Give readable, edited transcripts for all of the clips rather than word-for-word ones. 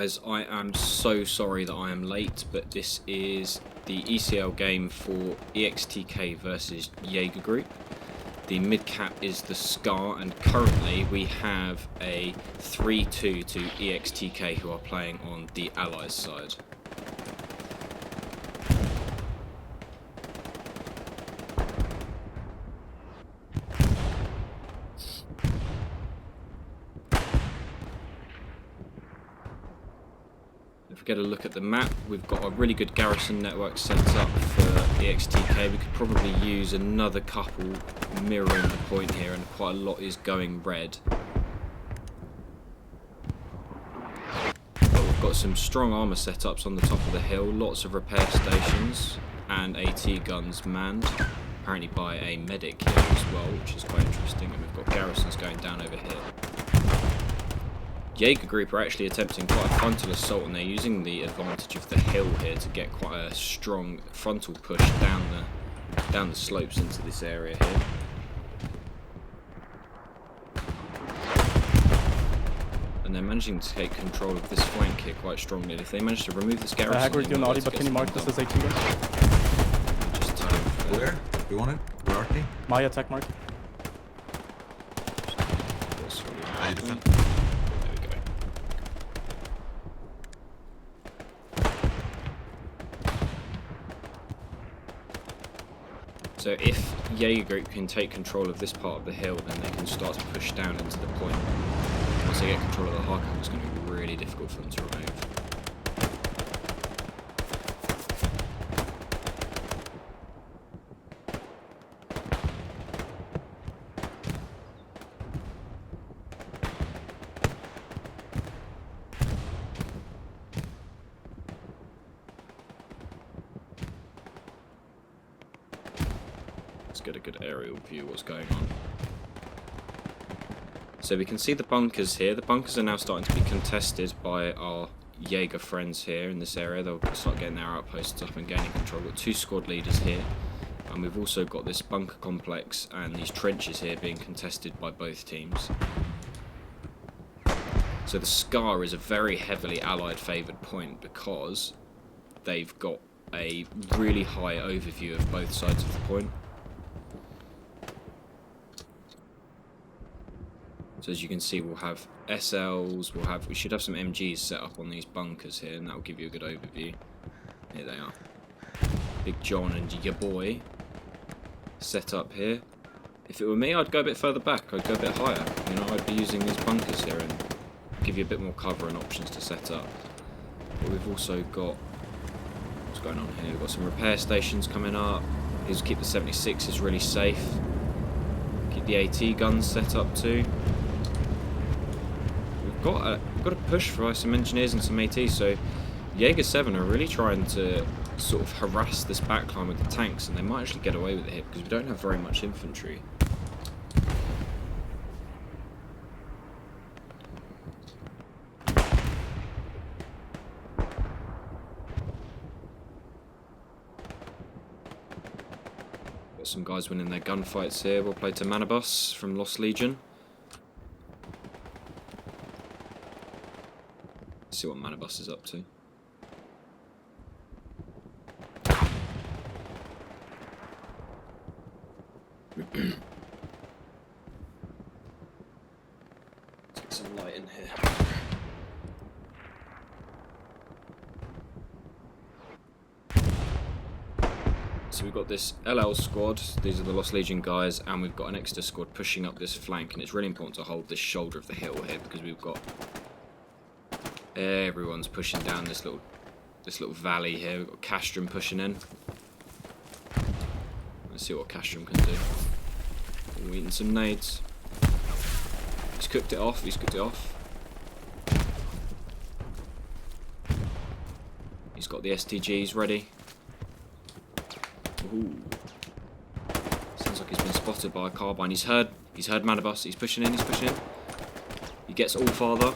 As I am so sorry that I am late, but this is the ECL game for EXTK versus Jaeger Group. The Midcap is the Scar, and currently we have a 3-2 to EXTK, who are playing on the Allies side. If we get a look at the map, we've got a really good garrison network set up for EXTK. We could probably use another couple mirroring the point here, and quite a lot is going red. But we've got some strong armour setups on the top of the hill, lots of repair stations, and AT guns manned, apparently by a medic here as well, which is quite interesting, and we've got garrisons going down over here. Jaeger Group are actually attempting quite a frontal assault, and they're using the advantage of the hill here to get quite a strong frontal push down the slopes into this area here. And they're managing to take control of this flank here quite strongly. If they manage to remove this garrison, Hagrid, you're naughty, but can you mark this as 18 gun? Just tell them where? You want it? Where are they? My attack mark. I defend. So if Jaeger Group can take control of this part of the hill, then they can start to push down into the point. Once they get control of the Hurtgen, it's going to be really difficult for them to remove. Let's get a good aerial view of what's going on. So we can see the bunkers here. The bunkers are now starting to be contested by our Jaeger friends here in this area. They'll start getting their outposts up and gaining control. We've got 2 squad leaders here. And we've also got this bunker complex and these trenches here being contested by both teams. So the Scar is a very heavily Allied favoured point because they've got a really high overview of both sides of the point. So as you can see, we'll have SLs, we should have some MGs set up on these bunkers here, and that will give you a good overview. Here they are. Big John and your boy set up here. If it were me, I'd go a bit further back, I'd go a bit higher. You know, I'd be using these bunkers here and give you a bit more cover and options to set up. But we've also got, what's going on here? We've got some repair stations coming up. Here's keep the 76s really safe. Keep the AT guns set up too. We've got a push for some engineers and some AT, so Jaeger 7 are really trying to sort of harass this backline with the tanks, and they might actually get away with it here because we don't have very much infantry. Got some guys winning their gunfights here. We'll play to Manabus from Lost Legion. See what Manabus is up to. Let's get some light in here. So we've got this LL squad, these are the Lost Legion guys, and we've got an extra squad pushing up this flank, and it's really important to hold this shoulder of the hill here because we've got everyone's pushing down this little valley here. We've got Castrum pushing in. Let's see what Castrum can do. We're eating some nades. He's cooked it off, He's got the STGs ready. Ooh. Sounds like he's been spotted by a carbine. He's heard Manabus, he's pushing in. He gets all farther.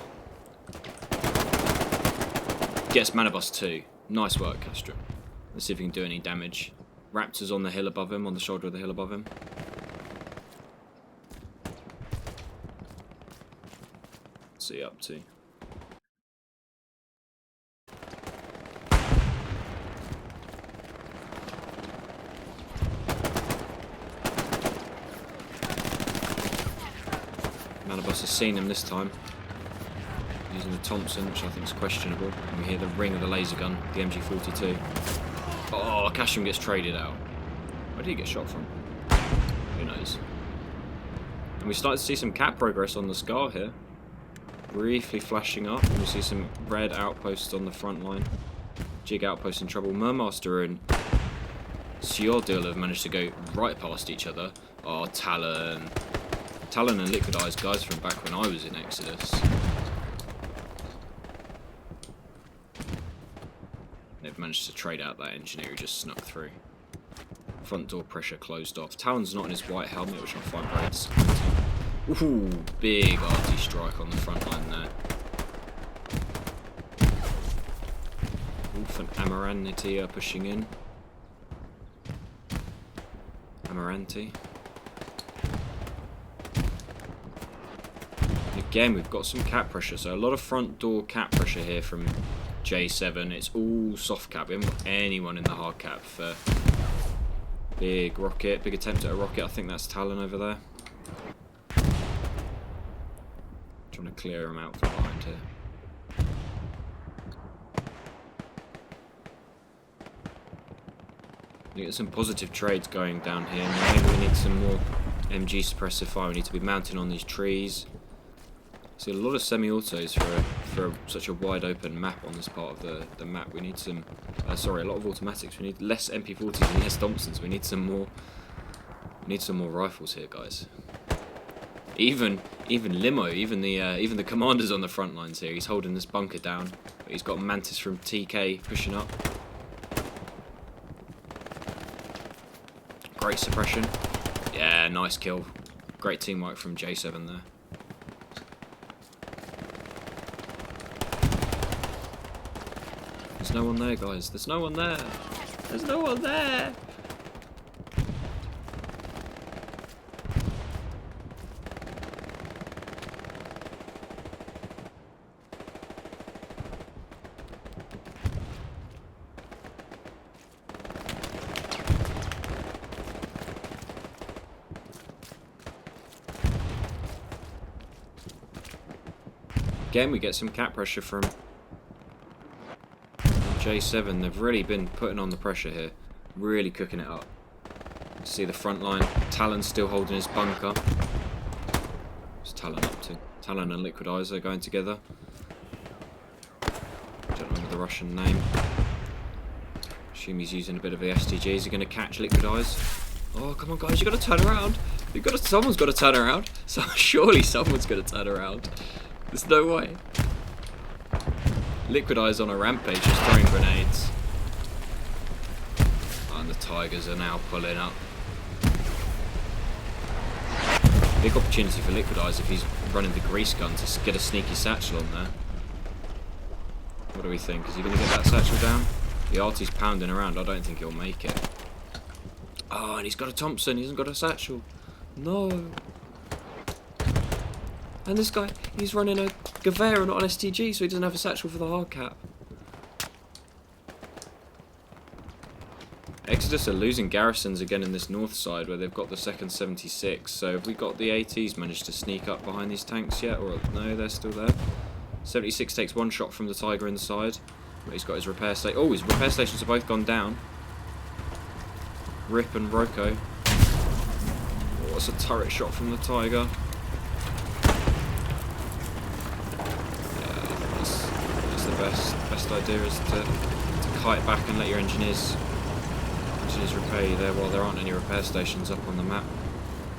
Gets Manabus too. Nice work, Castrum. Let's see if we can do any damage. Raptors on the hill above him, on the shoulder of the hill above him. What's he up to? Anabus has seen him this time. Using the Thompson, which I think is questionable. And we hear the ring of the laser gun, the MG42. Oh, Casham gets traded out. Where did he get shot from? Who knows? And we start to see some cap progress on the Scar here. Briefly flashing up. And we see some red outposts on the front line. Jig outpost in trouble. Mermaster and Sjordil have managed to go right past each other. Oh, Talon. Talon and Liquid Eyes, guys from back when I was in Exodus. They've managed to trade out that engineer who just snuck through. Front door pressure closed off. Talon's not in his white helmet, which I find very disappointing. Ooh, big RT strike on the front line there. Wolf and Amaranti are pushing in. Amaranti. Again, we've got some cap pressure, so a lot of front door cap pressure here from J7. It's all soft cap. We haven't got anyone in the hard cap for big rocket, big attempt at a rocket. I think that's Talon over there. Trying to clear him out from behind here. We get some positive trades going down here. Maybe we need some more MG suppressive fire. We need to be mounting on these trees. See a lot of semi-autos for some a wide open map on this part of the map. We need some, sorry, a lot of automatics. We need less MP40s and less Thompsons. We need some more. We need some more rifles here, guys. Even Limo, even the commander's on the front lines here. He's holding this bunker down. But he's got Mantis from TK pushing up. Great suppression. Yeah, nice kill. Great teamwork from J7 there. There's no one there, guys. There's no one there. There's no one there. Again, we get some cap pressure from J7. They've really been putting on the pressure here. Really cooking it up. See the front line. Talon's still holding his bunker. What's Talon up to? Talon and Liquid Eyes are going together. Don't remember the Russian name. Assume he's using a bit of the STG. Is he going to catch Liquid Eyes? Oh, come on, guys. You've got to turn around. Someone's got to turn around. So surely someone's going to turn around. There's no way. Liquid Eyes on a rampage, just throwing grenades. Oh, and the Tigers are now pulling up. Big opportunity for Liquid Eyes if he's running the grease gun to get a sneaky satchel on there. What do we think? Is he going to get that satchel down? The RT's pounding around. I don't think he'll make it. Oh, and he's got a Thompson. He hasn't got a satchel. No. And this guy, he's running a Gewehr and not an STG, so he doesn't have a satchel for the hard cap. Exodus are losing garrisons again in this north side where they've got the second 76. So have we got the ATs managed to sneak up behind these tanks yet? Or no, they're still there. 76 takes one shot from the Tiger inside. But he's got his repair station. Oh, his repair stations have both gone down. Rip and Roko. Oh, that's a turret shot from the Tiger. Best idea is to kite back and let your engineers repair you there while there aren't any repair stations up on the map.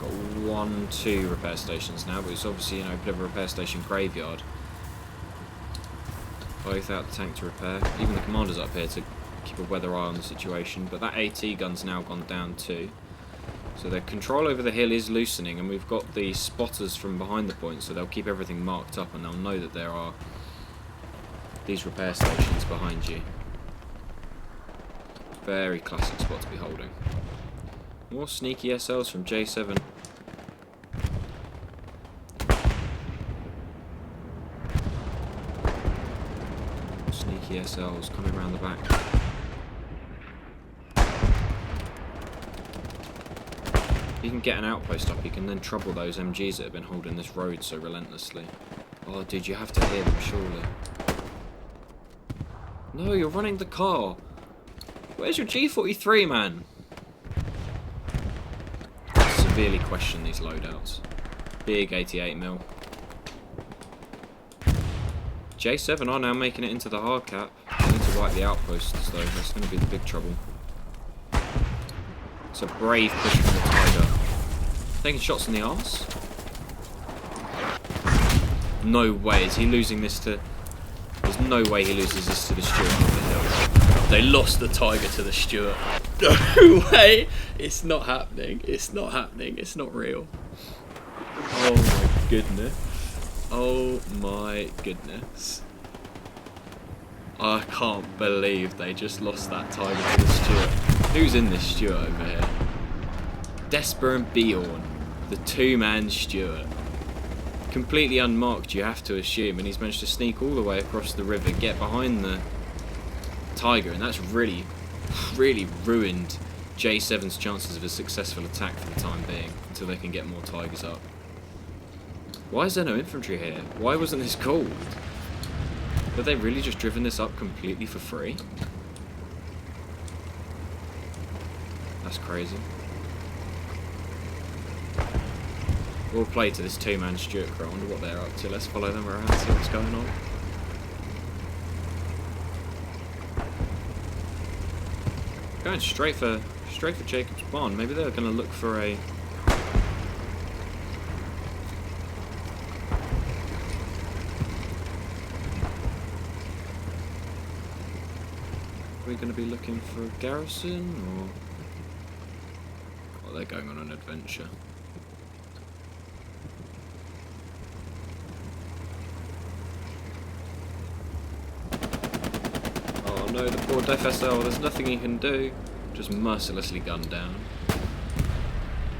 Got 1, 2 repair stations now, but it's obviously, you know, a bit of a repair station graveyard. Both out the tank to repair. Even the commander's up here to keep a weather eye on the situation, but that AT gun's now gone down too. So their control over the hill is loosening, and we've got the spotters from behind the point, so they'll keep everything marked up and they'll know that there are these repair stations behind you. Very classic spot to be holding. More sneaky SLs from J7. Sneaky SLs coming around the back. he can get an outpost up, he can then trouble those MGs that have been holding this road so relentlessly. Oh, dude, you have to hear them, surely. No, you're running the car. Where's your G43, man? I severely question these loadouts. Big 88mm. J7 are now making it into the hard cap. They need to wipe the outposts, though. That's going to be the big trouble. It's a brave push from the Tiger. Taking shots in the arse. No way. Is he losing this to... There's no way he loses this to the Stuart on the hill. They lost the Tiger to the Stuart. No way. It's not happening. It's not happening. It's not real. Oh my goodness. Oh my goodness. I can't believe they just lost that Tiger to the Stuart. Who's in this Stuart over here? Desper and Bjorn. The two-man Stuart. Completely unmarked, you have to assume, and he's managed to sneak all the way across the river, get behind the Tiger, and that's really, really ruined J7's chances of a successful attack for the time being, until they can get more Tigers up. Why is there no infantry here? Why wasn't this called? Have they really just driven this up completely for free? That's crazy. We'll play to this two-man Stuart crew. I wonder what they're up to. Let's follow them around, see what's going on. Going straight for Jacob's Barn. Maybe they're going to look for a... Are we going to be looking for a garrison, or... Oh, they're going on an adventure. No, the poor Def SL, there's nothing he can do. Just mercilessly gunned down.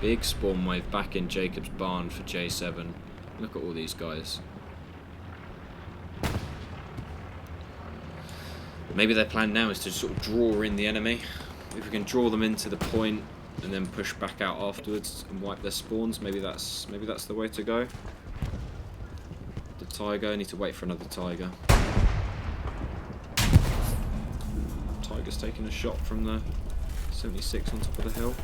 Big spawn wave back in Jacob's Barn for J7. Look at all these guys. Maybe their plan now is to sort of draw in the enemy. If we can draw them into the point and then push back out afterwards and wipe their spawns, maybe that's the way to go. The Tiger, I need to wait for another Tiger. Tiger's taking a shot from the 76 on top of the hill.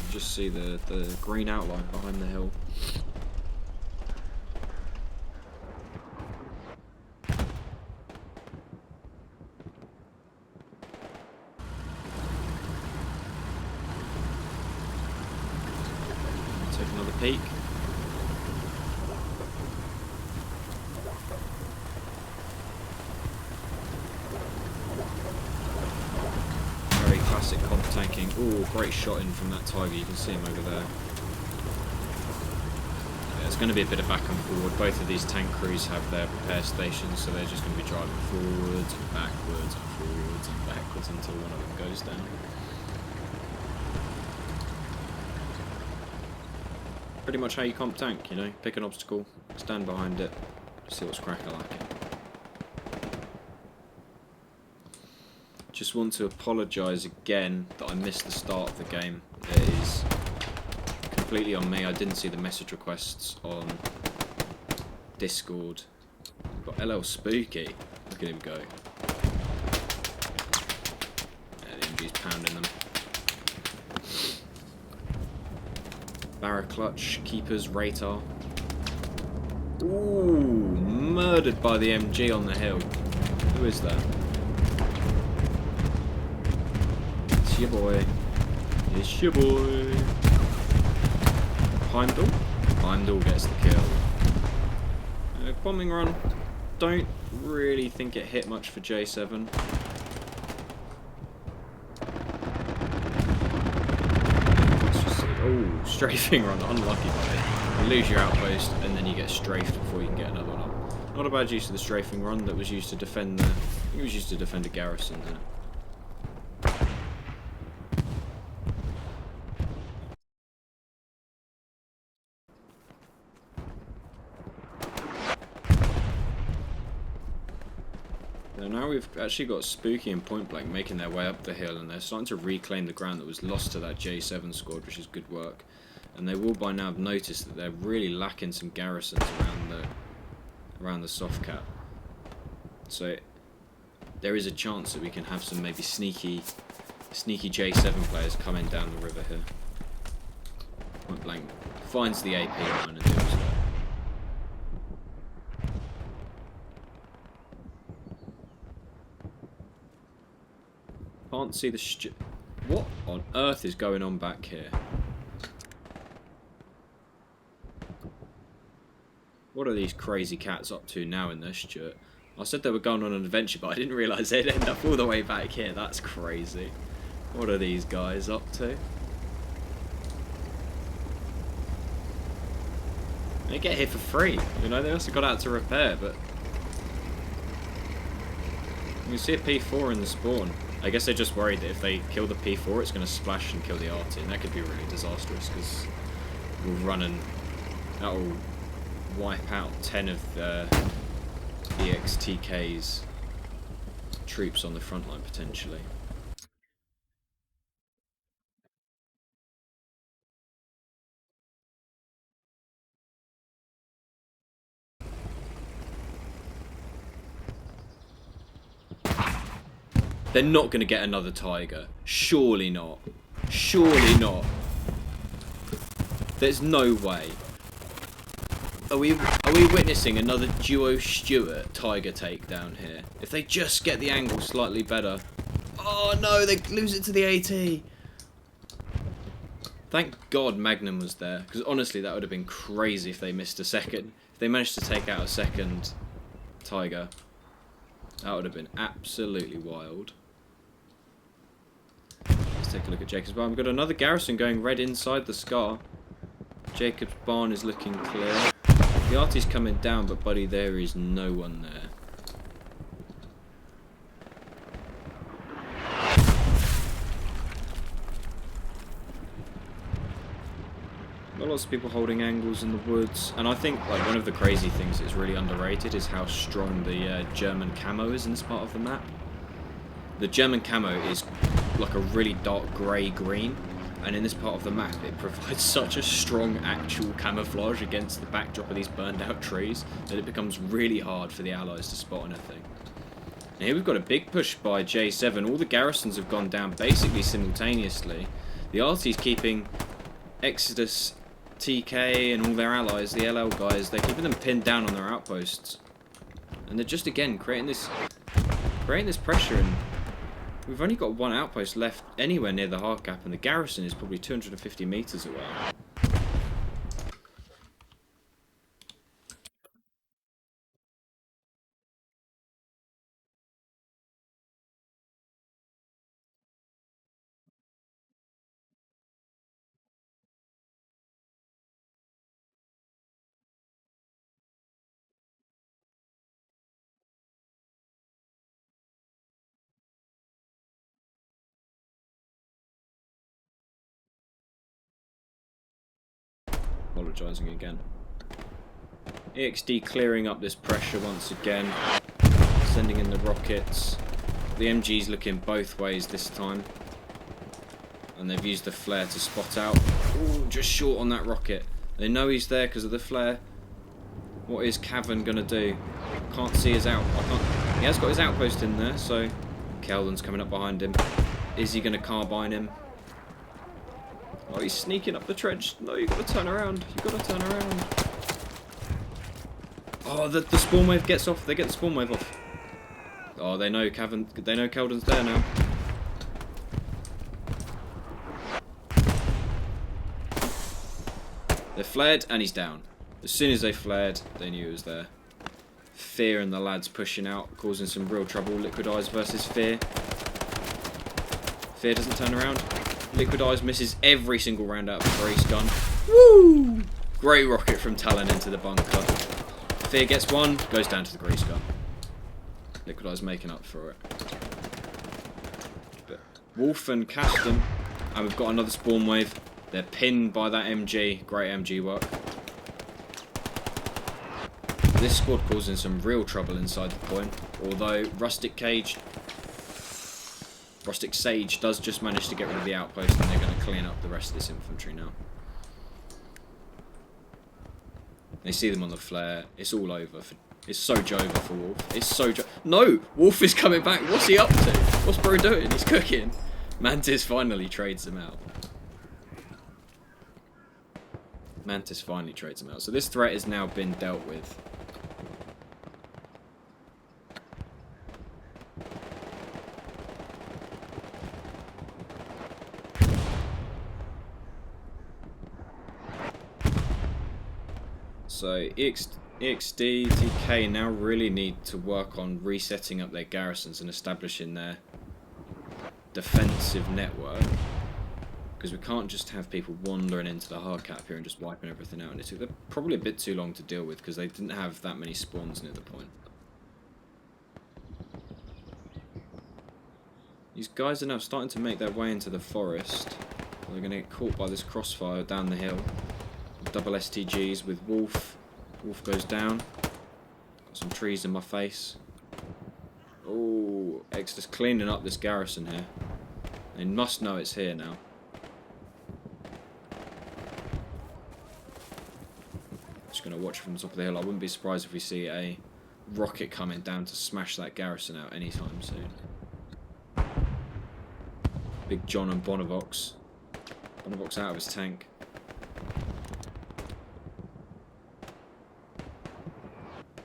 You just see the green outline behind the hill. Take another peek. Very classic comp tanking. Ooh, great shot in from that Tiger. You can see him over there. Yeah, it's going to be a bit of back and forward. Both of these tank crews have their repair stations, so they're just going to be driving forwards and backwards and forwards and backwards until one of them goes down. Pretty much how you comp tank, you know, pick an obstacle, stand behind it, see what's crack-a-lacking. Just want to apologise again that I missed the start of the game. It is completely on me. I didn't see the message requests on Discord. We've got LL Spooky. Look at him go. Yeah, the MG's pounding them. Barra clutch, keepers, Ratar. Ooh, murdered by the MG on the hill. Who is that? It's your boy. It's your boy. Heimdall? Heimdall gets the kill. Bombing run. Don't really think it hit much for J7. Oh, strafing run, unlucky buddy. You lose your outpost and then you get strafed before you can get another one up. Not a bad use of the strafing run that was used to defend the... It was used to defend a garrison there. So now we've actually got Spooky and Point Blank making their way up the hill, and they're starting to reclaim the ground that was lost to that J7 squad, which is good work. And they will by now have noticed that they're really lacking some garrisons around the soft cap. So there is a chance that we can have some maybe sneaky J7 players coming down the river here. Point Blank finds the AP line and deals with it. Can't see the what on earth is going on back here? What are these crazy cats up to now in their Stuart? I said they were going on an adventure, but I didn't realise they'd end up all the way back here. That's crazy. What are these guys up to? They get here for free. You know, they also got out to repair, but you can see a P4 in the spawn. I guess they're just worried that if they kill the P4, it's going to splash and kill the RT, and that could be really disastrous because we'll run and that will wipe out 10 of the EXTK's troops on the front line potentially. They're not going to get another Tiger. Surely not. Surely not. There's no way. Are we witnessing another duo Stuart Tiger takedown here? If they just get the angle slightly better. Oh no, they lose it to the AT. Thank God Magnum was there, because honestly that would have been crazy if they missed a second. If they managed to take out a second Tiger, that would have been absolutely wild. Let's take a look at Jacob's Barn. We've got another garrison going red inside the Scar. Jacob's Barn is looking clear. The RT's coming down, but buddy, there is no one there. Got lots of people holding angles in the woods, and I think like one of the crazy things that's really underrated is how strong the German camo is in this part of the map. The German camo is like a really dark grey-green, and in this part of the map it provides such a strong actual camouflage against the backdrop of these burned out trees that it becomes really hard for the allies to spot anything. And here we've got a big push by J7. All the garrisons have gone down basically simultaneously. The RT's keeping Exodus, TK and all their allies, the LL guys, they're keeping them pinned down on their outposts. And they're just again creating this pressure, and we've only got one outpost left anywhere near the hard cap, and the garrison is probably 250 meters away. Apologising again. EXD clearing up this pressure once again, sending in the rockets. The MG's looking both ways this time, and they've used the flare to spot out. Ooh, just short on that rocket. They know he's there because of the flare. What is Cavan gonna do? Can't see his out. He has got his outpost in there, so Keldon's coming up behind him. Is he gonna carbine him? Oh, he's sneaking up the trench. No, you've got to turn around. You've got to turn around. Oh, the spawn wave gets off. They get the spawn wave off. Oh, they know Keldon's there now. They're flared and he's down. As soon as they flared, they knew he was there. Fear and the lads pushing out, causing some real trouble. Liquid Eyes versus Fear. Fear doesn't turn around. Liquid Eyes misses every single round out of the Grace gun. Woo! Great rocket from Talon into the bunker. Fear gets one, goes down to the Grace gun. Liquid Eyes making up for it. But Wolf and Caston, and we've got another spawn wave. They're pinned by that MG. Great MG work. This squad causing some real trouble inside the point. Although Rustic Sage does just manage to get rid of the outpost, and they're going to clean up the rest of this infantry now. They see them on the flare. It's all over. It's so Jova for Wolf. It's so No! Wolf is coming back. What's he up to? What's bro doing? He's cooking. Mantis finally trades him out. So this threat has now been dealt with. So EXD, TK now really need to work on resetting up their garrisons and establishing their defensive network, because we can't just have people wandering into the hard cap here and just wiping everything out. And it took them probably a bit too long to deal with because they didn't have that many spawns near the point. These guys are now starting to make their way into the forest. They're going to get caught by this crossfire down the hill. Double STGs with Wolf. Wolf goes down. Got some trees in my face. Oh, Exeter's cleaning up this garrison here. They must know it's here now. Just going to watch from the top of the hill. I wouldn't be surprised if we see a rocket coming down to smash that garrison out anytime soon. Big John and Bonavox. Bonavox out of his tank.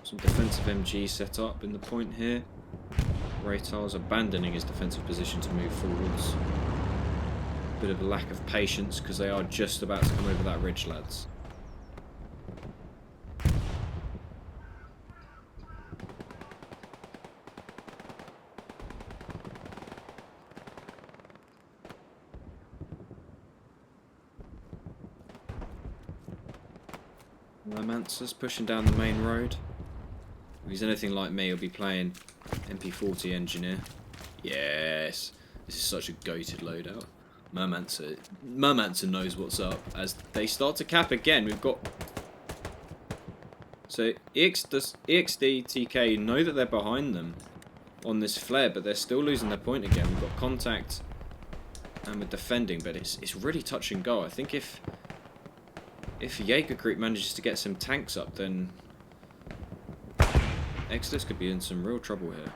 Some defensive MG set up in the point here. Raytar's abandoning his defensive position to move forwards. Bit of a lack of patience because they are just about to come over that ridge, lads. Romancer's pushing down the main road. If he's anything like me, he'll be playing MP40 Engineer. Yes, this is such a goated loadout. Mermancer knows what's up. As they start to cap again, we've got... So EXD, TK know that they're behind them on this flare, but they're still losing their point again. We've got contact and we're defending, but it's really touch and go. I think if Jaeger Group manages to get some tanks up, then Exodus could be in some real trouble here.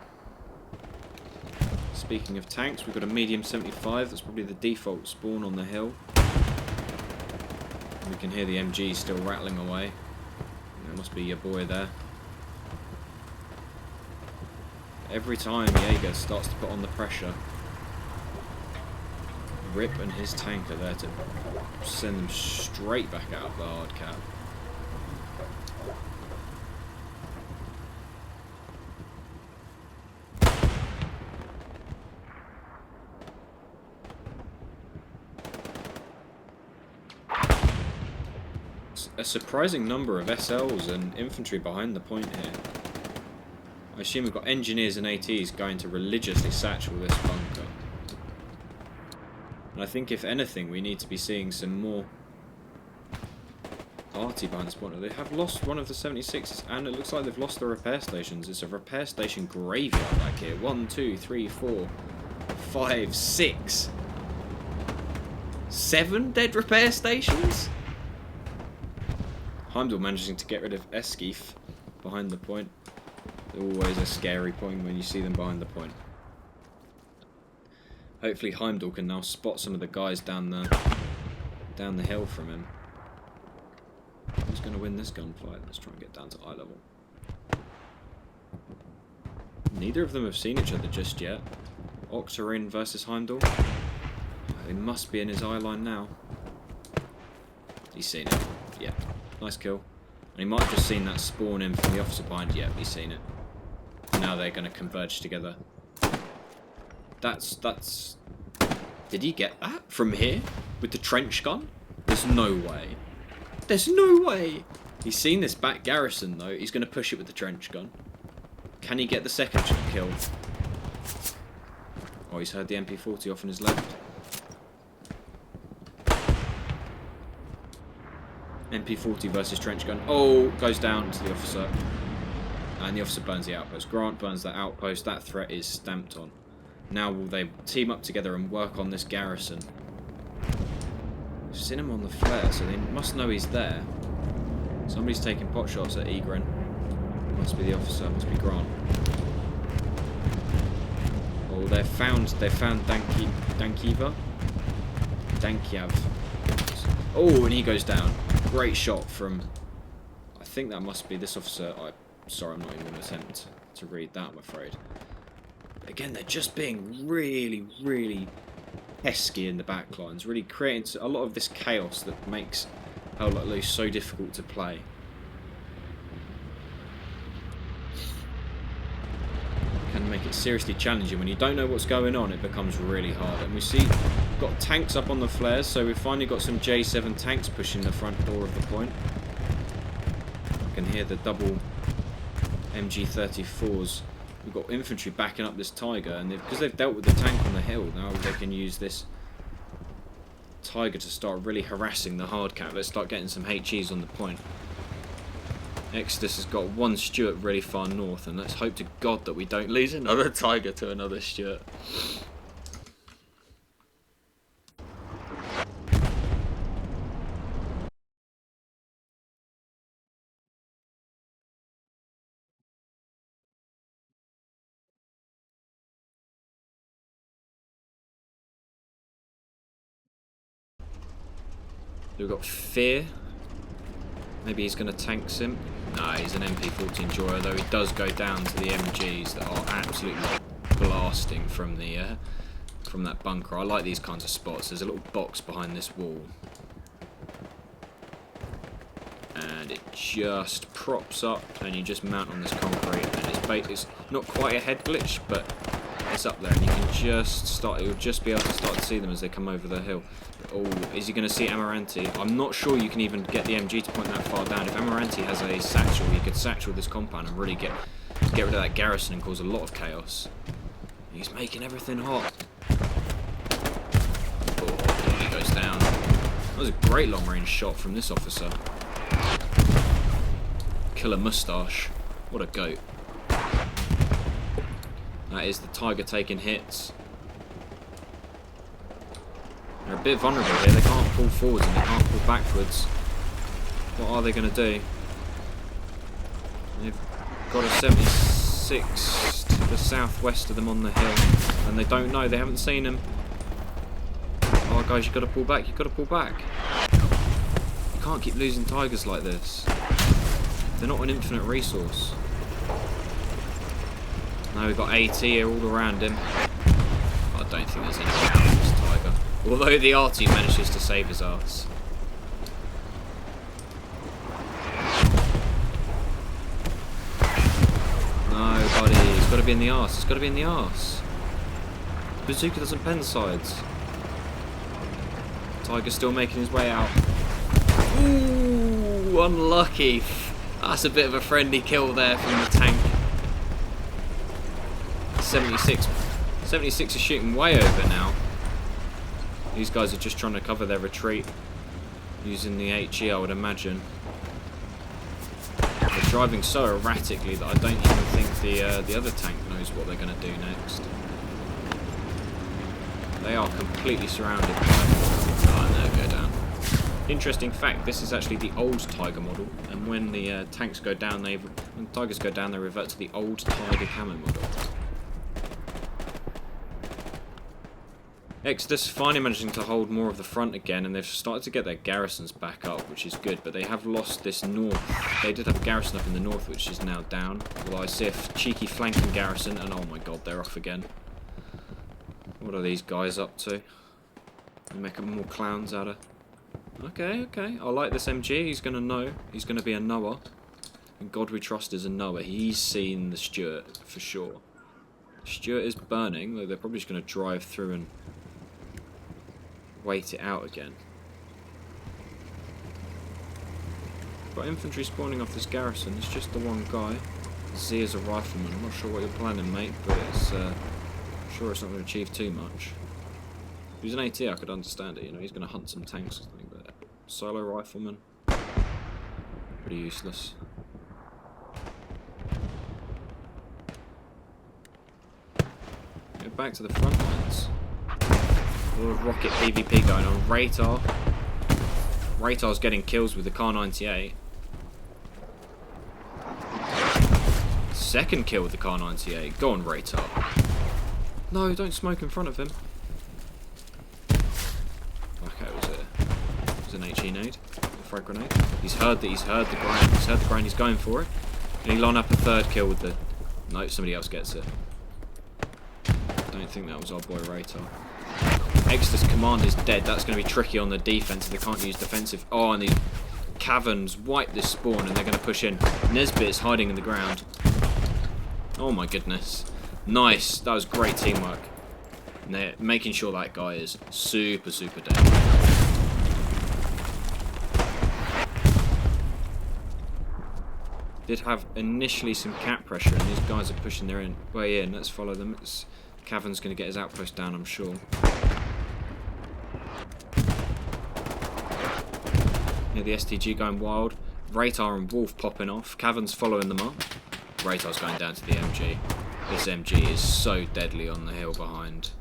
Speaking of tanks, we've got a medium 75. That's probably the default spawn on the hill. We can hear the MG still rattling away. That must be your boy there. Every time Jaeger starts to put on the pressure, Rip and his tank are there to send them straight back out of the hard cap. A surprising number of SLs and infantry behind the point here. I assume we've got engineers and ATs going to religiously satchel this bunker. And I think if anything we need to be seeing some more arty behind this point. They have lost one of the 76s and it looks like they've lost the repair stations. It's a repair station graveyard back here. 1, 2, 3, 4, 5, 6, 7 dead repair stations? Heimdall managing to get rid of Eskeef behind the point. Always a scary point when you see them behind the point. Hopefully Heimdall can now spot some of the guys down the hill from him. Who's going to win this gunfight? Let's try and get down to eye level. Neither of them have seen each other just yet. Octarine versus Heimdall. He must be in his eye line now. He's seen it. Yeah. Nice kill. And he might have just seen that spawn in from the officer behind. Yeah, he's seen it. Now they're going to converge together. That's... Did he get that from here? With the trench gun? There's no way. There's no way! He's seen this back garrison though. He's going to push it with the trench gun. Can he get the second kill? Oh, he's heard the MP40 off on his left. MP40 versus trench gun. Oh, goes down to the officer. And the officer burns the outpost. Grant burns that outpost. That threat is stamped on. Now will they team up together and work on this garrison? I've seen him on the flare, so they must know he's there. Somebody's taking pot shots at Egren. Must be the officer. Must be Grant. Oh, they found Dankiva. Dankyav. Oh, and he goes down. Great shot from. I think that must be this officer. Sorry, I'm not even going to attempt to read that, I'm afraid. Again, they're just being really, really pesky in the backlines, really creating a lot of this chaos that makes Hell Let Loose so difficult to play. Can make it seriously challenging. When you don't know what's going on, it becomes really hard. And we see we've got tanks up on the flares, so we've finally got some J7 tanks pushing the front door of the point. I can hear the double MG34s. We've got infantry backing up this Tiger, and because they've dealt with the tank on the hill, now they can use this Tiger to start really harassing the hard cap. Let's start getting some HEs on the point. Exodus has got one Stuart really far north, and let's hope to God that we don't lose another Tiger to another Stuart. We've got Fear. Maybe he's going to tank Simp. Nah, he's an MP14 Joyer, though he does go down to the MGs that are absolutely blasting from the from that bunker. I like these kinds of spots. There's a little box behind this wall. And it just props up, and you just mount on this concrete, and it's not quite a head glitch, but it's up there, and you can just start. You'll just be able to start to see them as they come over the hill. Oh, is he going to see Amaranti? I'm not sure you can even get the MG to point that far down. If Amaranti has a satchel, he could satchel this compound and really get rid of that garrison and cause a lot of chaos. He's making everything hot. Oh, he goes down. That was a great long-range shot from this officer. Killer moustache. What a goat. That is the Tiger taking hits. They're a bit vulnerable here. They can't pull forwards and they can't pull backwards. What are they going to do? They've got a 76 to the southwest of them on the hill, and they don't know. They haven't seen him. Oh, guys, you've got to pull back. You've got to pull back. You can't keep losing Tigers like this. They're not an infinite resource. Now we've got AT here all around him. I don't think there's any out of this Tiger. Although the RT manages to save his ass. No, buddy, it's got to be in the arse. It's got to be in the arse. Bazooka doesn't pen sides. Tiger's still making his way out. Ooh, unlucky. That's a bit of a friendly kill there from the tank. 76 is shooting way over now. These guys are just trying to cover their retreat using the HE, I would imagine. They're driving so erratically that I don't even think the other tank knows what they're going to do next. They are completely surrounded by... Oh, and they'll go down. Interesting fact, this is actually the old Tiger model, and when the tanks go down, when Tigers go down, they revert to the old Tiger camo model. Exodus finally managing to hold more of the front again, and they've started to get their garrisons back up, which is good, but they have lost this north. They did have a garrison up in the north, which is now down. Although I see a cheeky flanking garrison, and oh my god, they're off again. What are these guys up to? They're making more clowns out of... Okay, I like this MG. He's going to know. He's going to be a knower. And God we trust is a knower. He's seen the Stuart, for sure. Stuart is burning, though they're probably just going to drive through and wait it out again. Got infantry spawning off this garrison. It's just the one guy. Z is a rifleman. I'm not sure what you're planning, mate, but it's I'm sure it's not going to achieve too much. If he's an AT, I could understand it. You know, he's going to hunt some tanks or something, but solo rifleman, pretty useless. back to the front lines. A lot of rocket PvP going on. Ratar. Ratar's getting kills with the Kar 98. Second kill with the Kar 98. Go on, Ratar. No, don't smoke in front of him. Okay, it was an HE nade. A frag grenade. He's heard the grind. He's heard the grind. He's going for it. Can he line up a third kill with the... No, somebody else gets it. Don't think that was our boy Ratar. Exeter's command is dead. That's going to be tricky on the defense. They can't use defensive. Oh, and the caverns wipe this spawn and they're going to push in. Nesbit's hiding in the ground. Oh my goodness. Nice. That was great teamwork. And they're making sure that guy is super, super dead. Did have initially some cap pressure and these guys are pushing their way in. Let's follow them. Cavern's going to get his outpost down, I'm sure. Yeah, the STG going wild. Ratar and Wolf popping off. Cavern's following them up. Ratar's going down to the MG. This MG is so deadly on the hill behind.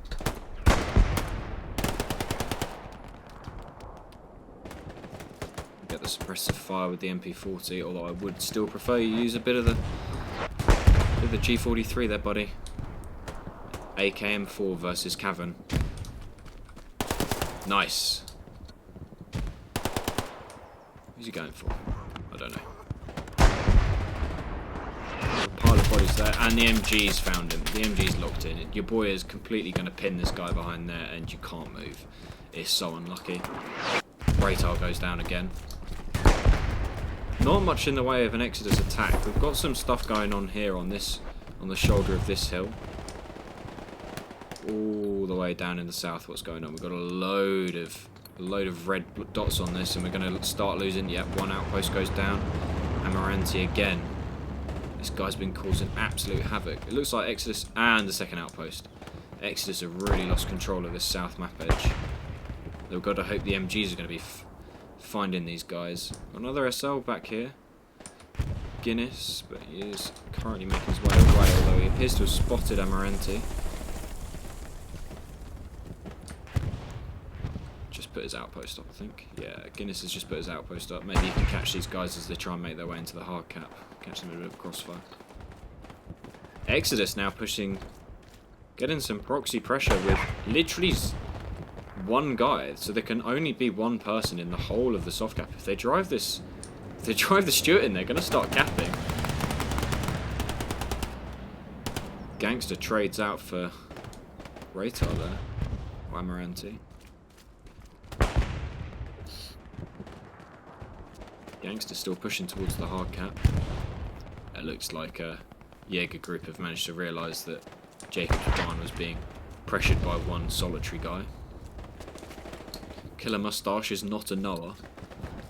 Get the suppressive fire with the MP40, although I would still prefer you use a bit of the G43 there, buddy. AKM4 versus Cavern. Nice. Who's he going for? I don't know. A pile of bodies there, and the MG's found him. The MG's locked in. Your boy is completely going to pin this guy behind there, and you can't move. It's so unlucky. Ratar goes down again. Not much in the way of an Exodus attack. We've got some stuff going on here on the shoulder of this hill. All the way down in the south, what's going on? We've got a load of red dots on this, and we're going to start losing. Yep, one outpost goes down. Amaranti again. This guy's been causing absolute havoc. It looks like Exodus and the second outpost. Exodus have really lost control of this south map edge. They've got to hope the MGs are going to be finding these guys. Another SL back here. Guinness, but he is currently making his way away, although he appears to have spotted Amaranti. Put his outpost up, I think. Yeah, Guinness has just put his outpost up. Maybe he can catch these guys as they try and make their way into the hard cap. Catch them in a bit of crossfire. Exodus now pushing, getting some proxy pressure with literally one guy. So there can only be one person in the whole of the soft cap. If they drive the Stuart in, they're going to start capping. Gangster trades out for Ratar there. Or Amaranti. Gangster still pushing towards the hard cap. It looks like a Jaeger group have managed to realise that Jacob Japan was being pressured by one solitary guy. Killer Moustache is not a Noah.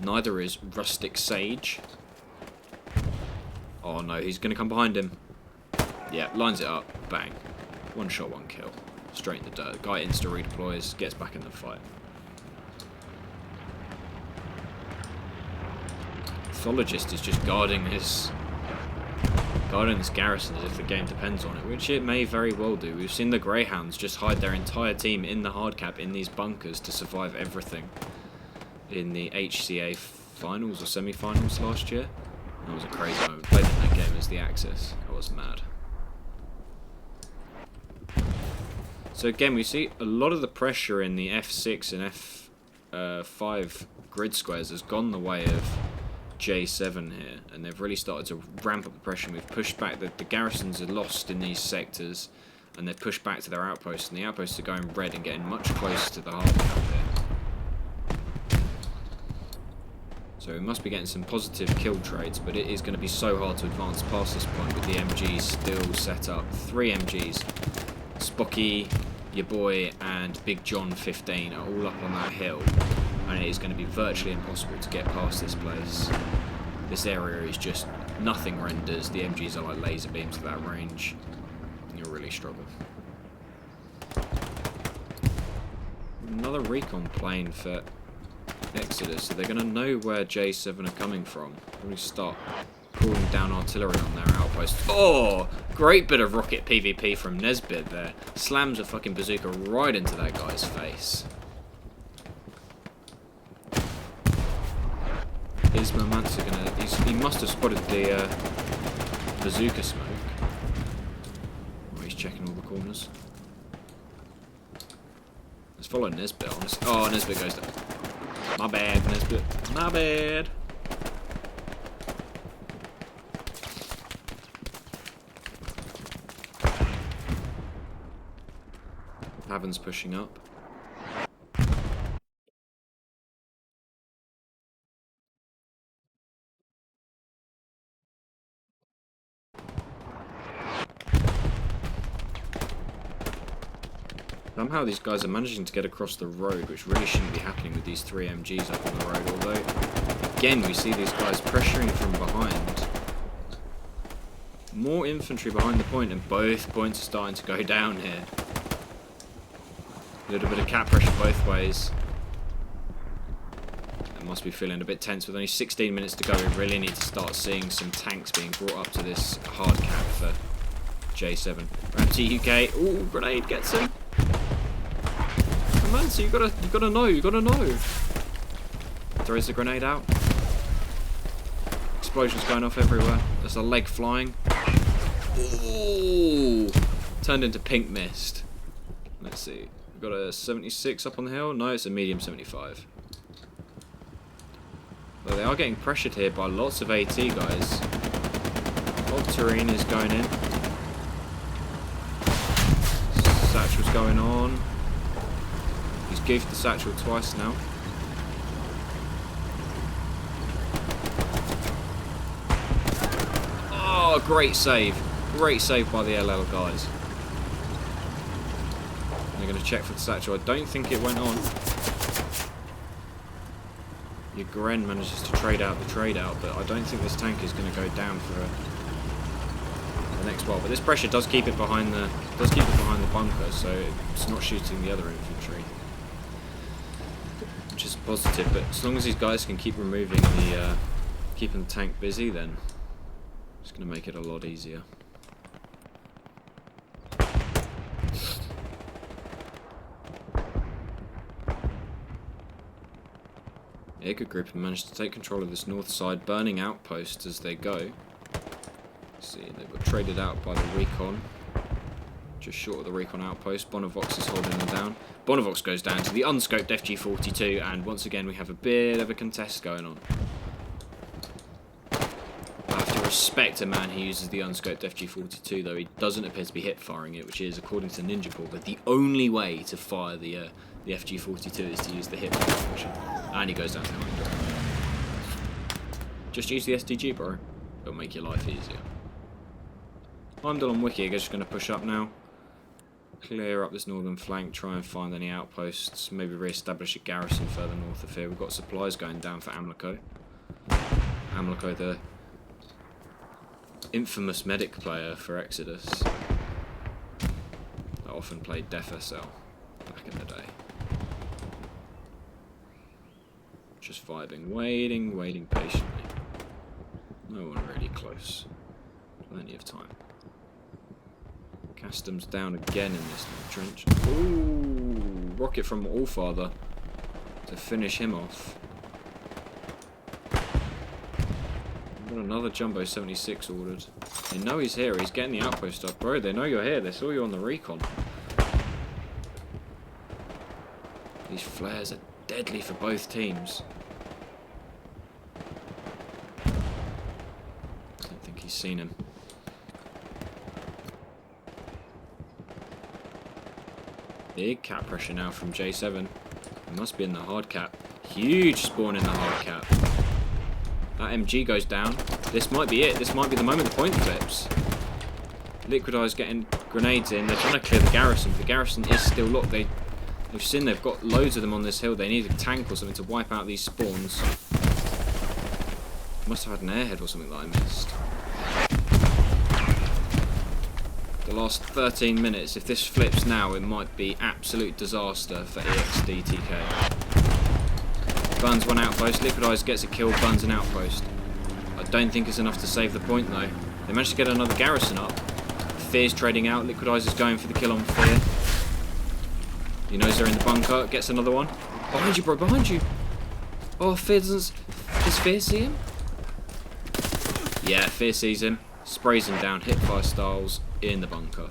Neither is Rustic Sage. Oh no, he's going to come behind him. Yeah, lines it up. Bang. One shot, one kill. Straight in the dirt. Guy insta-redeploys, gets back in the fight. Pathologist is just guarding this garrison as if the game depends on it, which it may very well do. We've seen the Greyhounds just hide their entire team in the hard cap in these bunkers to survive everything in the HCA finals or semi-finals last year. That was a crazy moment. Played in that game as the Axis. I was mad. So again, we see a lot of the pressure in the F6 and F5 grid squares has gone the way of J7 here, and they've really started to ramp up the pressure. We've pushed back, the garrisons are lost in these sectors, and they've pushed back to their outposts, and the outposts are going red and getting much closer to the hard cap here. So we must be getting some positive kill trades, but it is going to be so hard to advance past this point with the MGs still set up. 3 MGs. Spocky, your boy, and Big John 15 are all up on that hill. And it is going to be virtually impossible to get past this place. This area is just nothing renders. The MGs are like laser beams at that range. You'll really struggle. Another recon plane for Exodus, so they're going to know where J7 are coming from. Probably start pulling down artillery on their outpost. Oh, great bit of rocket PvP from Nesbit there. Slams a fucking bazooka right into that guy's face. Is Mamansa gonna... he must have spotted the bazooka smoke. Oh, he's checking all the corners. Let's follow Nesbit. Oh, Nesbit goes down. My bad, Nesbit. My bad. Haven's pushing up. Somehow these guys are managing to get across the road, which really shouldn't be happening with these 3 MGs up on the road, although, again, we see these guys pressuring from behind. More infantry behind the point, and both points are starting to go down here. A little bit of cap pressure both ways. It must be feeling a bit tense with only 16 minutes to go. We really need to start seeing some tanks being brought up to this hard cap for J7. Ramsey UK. Ooh, grenade gets him. Man, so you gotta know. Throws the grenade out. Explosions going off everywhere. There's a leg flying. Ooh, turned into pink mist. Let's see. We've got a 76 up on the hill. No, it's a medium 75. But they are getting pressured here by lots of AT guys. Octarine is going in. Satchel's going on. He's goofed the satchel twice now. Oh, great save. Great save by the LL guys. They're going to check for the satchel. I don't think it went on. Your Gren manages to trade out the trade out, but I don't think this tank is going to go down for the next while. But this pressure does keep it behind the bunker, so it's not shooting the other infantry, which is positive. But as long as these guys can keep removing the keeping the tank busy, then it's going to make it a lot easier. Yeah, good group have managed to take control of this north side, burning outposts as they go. See, they've got traded out by the recon. Just short of the recon outpost. Bonavox is holding them down. Bonavox goes down to the unscoped FG42, and once again we have a bit of a contest going on. I have to respect a man who uses the unscoped FG42, though he doesn't appear to be hip firing it, which is, according to Ninja Porter, the only way to fire the FG42 is to use the hip function. And he goes down to 100. Just use the SDG, bro. It'll make your life easier. I'm done on Wiki. I'm just going to push up now. Clear up this northern flank. Try and find any outposts. Maybe re-establish a garrison further north of here. We've got supplies going down for Amlico. Amlico, the infamous medic player for Exodus. I often played Def SL back in the day. Just vibing, waiting patiently. No one really close. Plenty of time. Custom's down again in this trench. Ooh, rocket from Allfather to finish him off. Got another Jumbo 76 ordered. They know he's here. He's getting the outpost up, bro. They know you're here. They saw you on the recon. These flares are deadly for both teams. I don't think he's seen him. Big cap pressure now from J7. It must be in the hard cap. Huge spawn in the hard cap. That MG goes down. This might be it. This might be the moment the point flips. Liquid Eye's getting grenades in. They're trying to clear the garrison. The garrison is still locked. They've seen they've got loads of them on this hill. They need a tank or something to wipe out these spawns. Must have had an airhead or something that I missed. The last 13 minutes. If this flips now, it might be absolute disaster for EXTK. Burns one outpost. Liquid Eyes gets a kill. Burns an outpost. I Don't think it's enough to save the point though. They managed to get another garrison up. Fear's trading out. Liquidizer's going for the kill on Fear. He knows they're in the bunker. Gets another one. Behind you, bro. Behind you. Oh, Fear doesn't... Does Fear see him? Yeah, Fear sees him. Sprays him down. Hipfire styles in the bunker.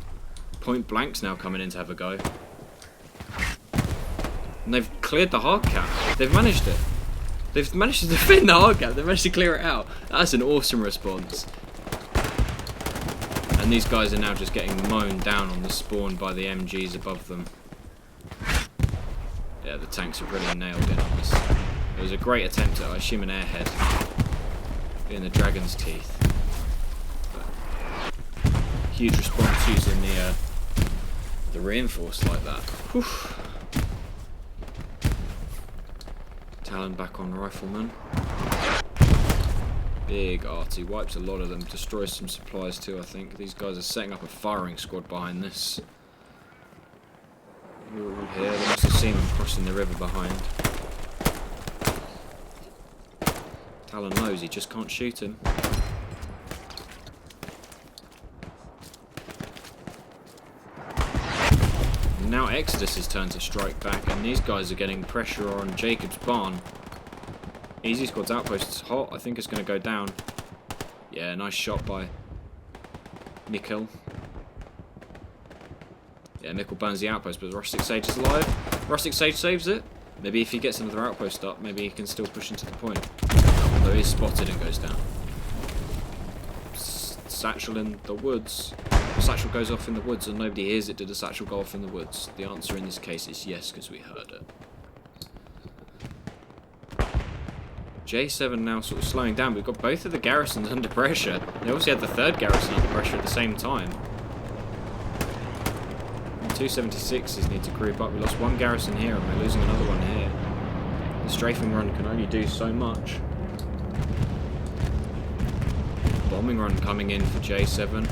Point Blank's now coming in to have a go. And they've cleared the hard cap. They've managed it. They've managed to defend the hard cap. They've managed to clear it out. That's an awesome response. And these guys are now just getting mown down on the spawn by the MGs above them. Yeah, the tanks have really nailed it on this. It was a great attempt at, I assume, an airhead in the dragon's teeth. But huge response using the reinforced like that. Whew. Talon back on rifleman. Big arty, wipes a lot of them, destroys some supplies too, I think. These guys are setting up a firing squad behind this. We're all here, they must have seen them crossing the river behind. Talon knows he just can't shoot him. Now Exodus's turn to strike back, and these guys are getting pressure on Jacob's barn. Easy Squad's outpost is hot. I think it's going to go down. Yeah, nice shot by Mikkel. Yeah, Mikkel burns the outpost, but Rustic Sage is alive. Rustic Sage saves it. Maybe if he gets another outpost up, maybe he can still push into the point. Although he's spotted and goes down. Satchel in the woods. The satchel goes off in the woods and nobody hears it. Did the satchel go off in the woods? The answer in this case is yes, because we heard it. J7 now sort of slowing down. We've got both of the garrisons under pressure. They also had the third garrison under pressure at the same time. And 276s need to group up. We lost one garrison here and we're losing another one here. The strafing run can only do so much. Bombing run coming in for J7.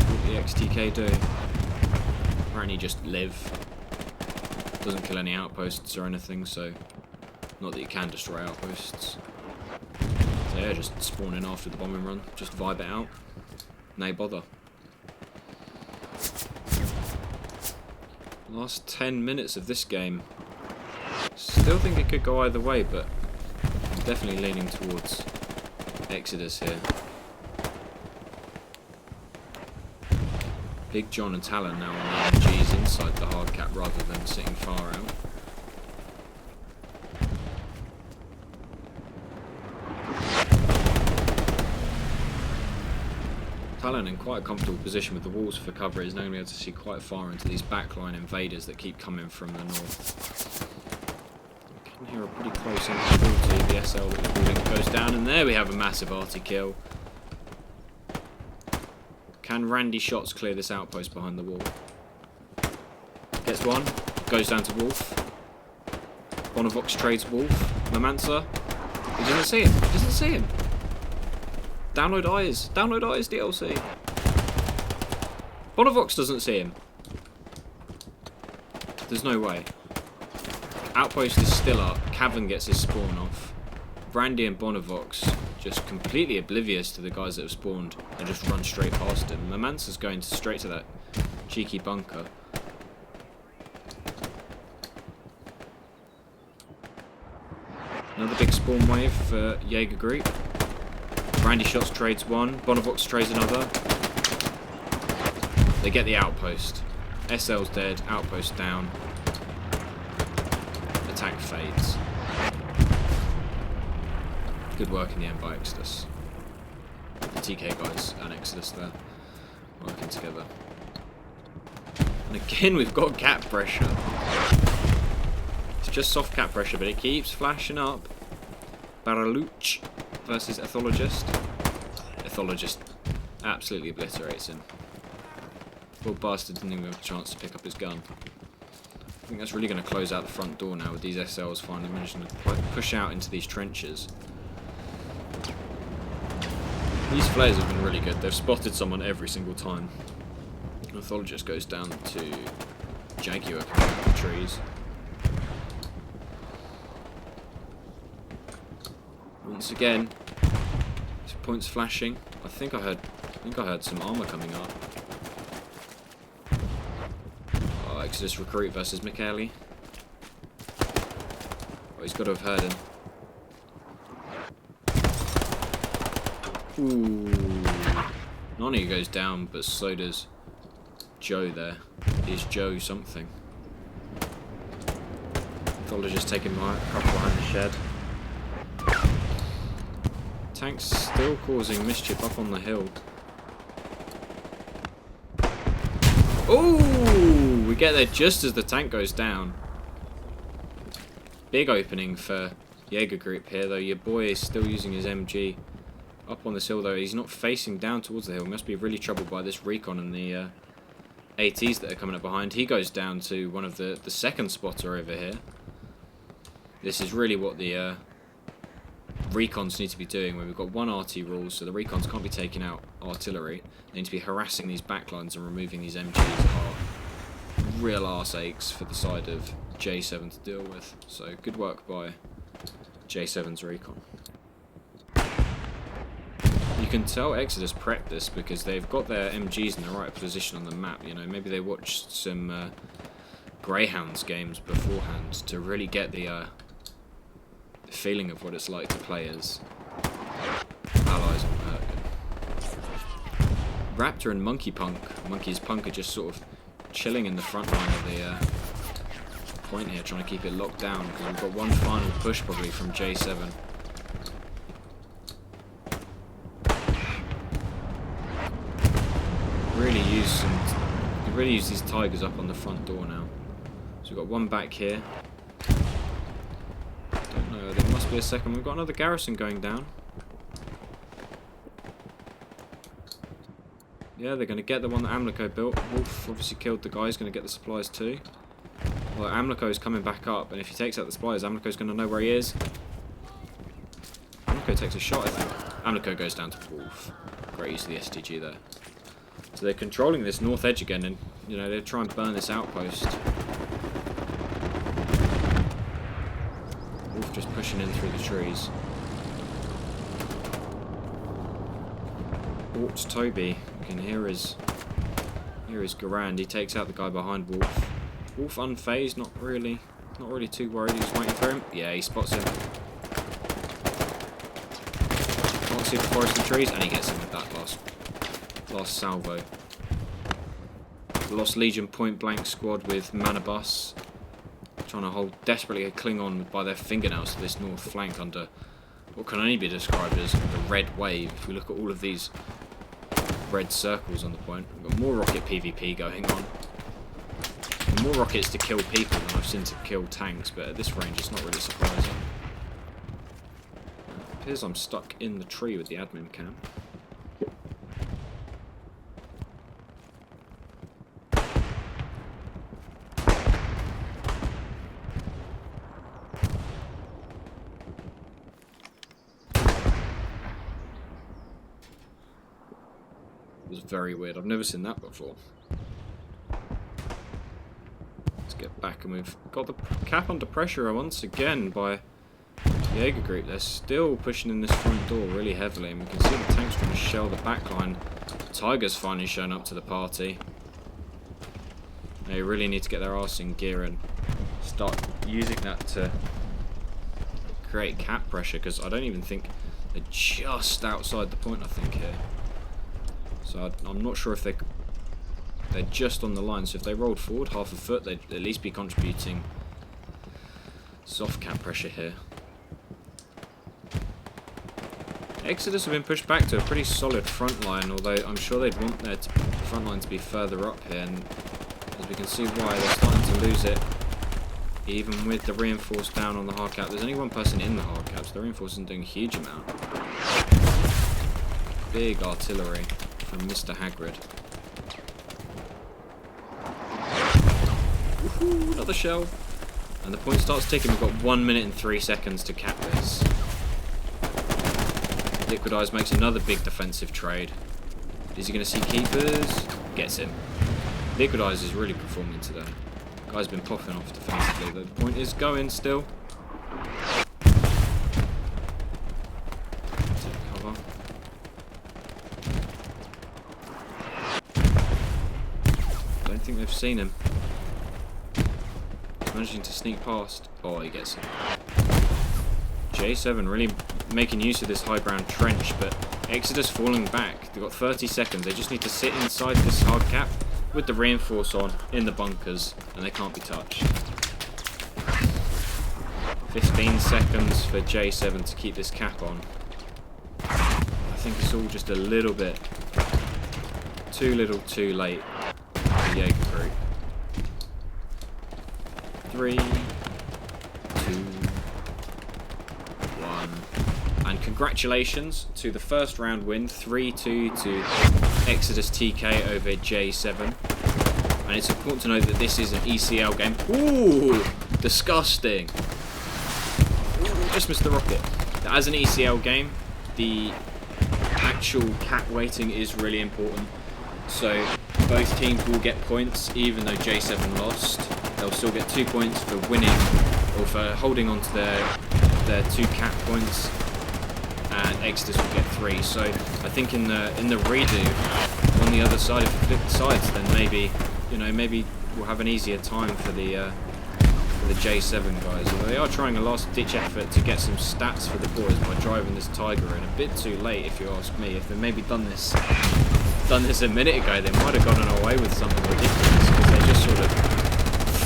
What did the EXTK do? Apparently just live. Doesn't kill any outposts or anything, so not that you can destroy outposts. So yeah, just spawn in after the bombing run, just vibe it out. No bother. Last 10 minutes of this game. Still think it could go either way, but I'm definitely leaning towards Exodus here. Big John and Talon now on the MGs inside the hard cap rather than sitting far out. Talon in quite a comfortable position with the walls for cover. He's now going to be able to see quite far into these backline invaders that keep coming from the north. You can hear a pretty close infantry. The SL that the building goes down, and there we have a massive arty kill. Can Randy shots clear this outpost behind the wall? Gets one. Goes down to Wolf. Bonavox trades Wolf. Mamansa. He doesn't see him. He doesn't see him. Download eyes. Download eyes DLC. Bonavox doesn't see him. There's no way. Outpost is still up. Cavan gets his spawn off. Randy and Bonavox just completely oblivious to the guys that have spawned and just run straight past him. Mamansa's going straight to that cheeky bunker. Another big spawn wave for Jaeger group. Randy shots trades one, Bonavox trades another. They get the outpost. SL's dead, outpost down. Attack fades. Good work in the end by Exodus. The TK guys and Exodus there working together. And again we've got cap pressure. It's just soft cap pressure, but it keeps flashing up. Baraluch versus Ethologist. Ethologist absolutely obliterates him. Poor bastard didn't even have a chance to pick up his gun. I think that's really going to close out the front door now with these SLs finally managing to push out into these trenches. These flares have been really good. They've spotted someone every single time. Ethologist goes down to Jaguar coming up the trees. Once again, points flashing. I think I heard some armor coming up. Oh, Exodus recruit versus Michele. Oh, he's got to have heard him. Ooh. Nani goes down, but so does Joe there. Is Joe something? Thought just taking my cover behind the shed. Tank's still causing mischief up on the hill. Ooh! We get there just as the tank goes down. Big opening for Jaeger group here, though. Your boy is still using his MG. Up on this hill, though, he's not facing down towards the hill. He must be really troubled by this recon and the ATs that are coming up behind. He goes down to one of the second spotter over here. This is really what the recons need to be doing, when we've got one RT rule, so the recons can't be taking out artillery. They need to be harassing these backlines and removing these MGs. Are real arse aches for the side of J7 to deal with. So good work by J7's recon. You can tell Exodus prepped this because they've got their MGs in the right position on the map. You know, maybe they watched some Greyhounds games beforehand to really get the feeling of what it's like to play as allies on Hurtgen. Raptor and Monkey's Punk are just sort of chilling in the front line of the point here, trying to keep it locked down because we've got one final push probably from J7. Really use these Tigers up on the front door now. So we've got one back here. Don't know, there must be a second. We've got another garrison going down. Yeah, they're going to get the one that Amlico built. Wolf obviously killed the guy. He's going to get the supplies too. Well, Amlico's coming back up, and if he takes out the supplies, Amlico's going to know where he is. Amlico takes a shot, I think. Amlico goes down to Wolf. Great use of the STG there. So they're controlling this north edge again, and you know they're trying to burn this outpost. Wolf just pushing in through the trees. Ort's Toby. You can hear his Garand. He takes out the guy behind Wolf. Wolf unfazed, not really too worried. He's waiting for him. Yeah, he spots him. Can't see the forest and trees, and he gets him with that last salvo. Lost Legion point blank squad with Manabus trying to desperately cling on by their fingernails to this north flank under what can only be described as the red wave. If we look at all of these red circles on the point, we've got more rocket PvP going on. And more rockets to kill people than I've seen to kill tanks, but at this range it's not really surprising. It appears I'm stuck in the tree with the admin cam. Was very weird. I've never seen that before. Let's get back, and we've got the cap under pressure once again by the Jaeger group. They're still pushing in this front door really heavily, and we can see the tanks trying to shell the back line. Tigers finally shown up to the party. They really need to get their arse in gear and start using that to create cap pressure, because I don't even think they're just outside the point, I think, here. So I'm not sure if they're just on the line. So if they rolled forward half a foot, they'd at least be contributing soft cap pressure here. Exodus have been pushed back to a pretty solid front line, although I'm sure they'd want their front line to be further up here. And as we can see why, they're starting to lose it. Even with the reinforced down on the hard cap. There's only one person in the hard cap, so the reinforced isn't doing a huge amount. Big artillery from Mr. Hagrid. Woohoo, another shell. And the point starts ticking. We've got 1 minute and 3 seconds to cap this. Liquid Eyes makes another big defensive trade. Is he going to see keepers? Gets him. Liquid Eyes is really performing today. Guy's been popping off defensively. The point is going still. think they've seen him. He's managing to sneak past. Oh, he gets it. J7 really making use of this high ground trench, but Exodus falling back. They've got 30 seconds. They just need to sit inside this hard cap with the reinforce on in the bunkers, and they can't be touched. 15 seconds for J7 to keep this cap on. I think it's all just a little bit too little too late for the Jaeger group. 3, 2, 1. And congratulations to the first round win, 3-2 to Exodus TK over J7. And it's important to note that this is an ECL game. Ooh, disgusting. Ooh, just missed the rocket. As an ECL game, the actual cap weighting is really important. So both teams will get points, even though J7 lost. They'll still get 2 points for winning or for holding on to their 2 cap points, and Exodus will get 3. So I think in the redo on the other side, if you flip the sides, then maybe we'll have an easier time for the J7 guys. Although they are trying a last ditch effort to get some stats for the boys by driving this Tiger in. A bit too late, if you ask me. If they maybe done this a minute ago, they might have gotten away with something ridiculous, because they're just sort of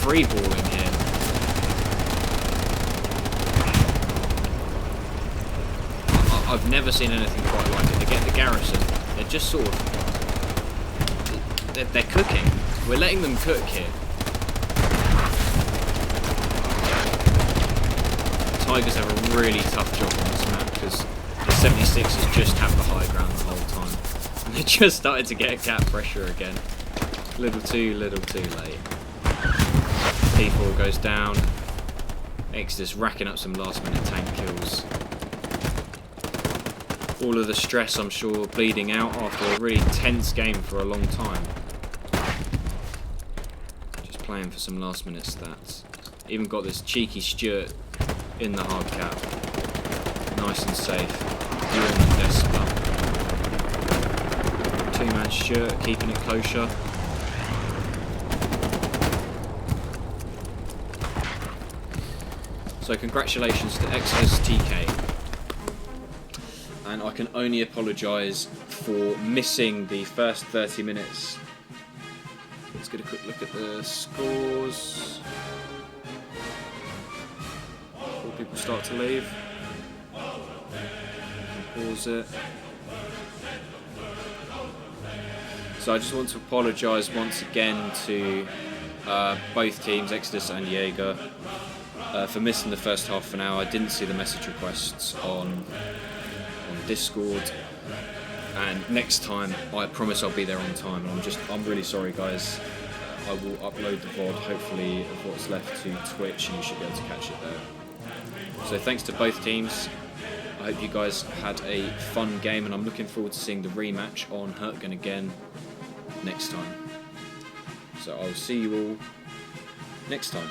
free-balling here. I've never seen anything quite like it. They get the garrison. They're just sort of... They're cooking. We're letting them cook here. Tigers have a really tough job on this map, because the 76ers just have the high ground the whole time. And they just started to get cap pressure again. Little too late. P4 goes down. Exodus racking up some last minute tank kills. All of the stress, I'm sure, bleeding out after a really tense game for a long time. Just playing for some last minute stats. Even got this cheeky Stuart in the hard cap. Nice and safe. You're in the desk spot. 2-man Stuart, keeping it kosher. So congratulations to Exodus TK. And I can only apologise for missing the first 30 minutes. Let's get a quick look at the scores. Before people start to leave. Pause it. So I just want to apologise once again to both teams, Exodus and Jaeger, for missing the first half an hour. I didn't see the message requests on Discord, and next time I promise I'll be there on time. I'm really sorry, guys. I will upload the VOD hopefully of what's left to Twitch, and you should be able to catch it there. So thanks to both teams. I hope you guys had a fun game, and I'm looking forward to seeing the rematch on Hurtgen again next time. So I'll see you all next time.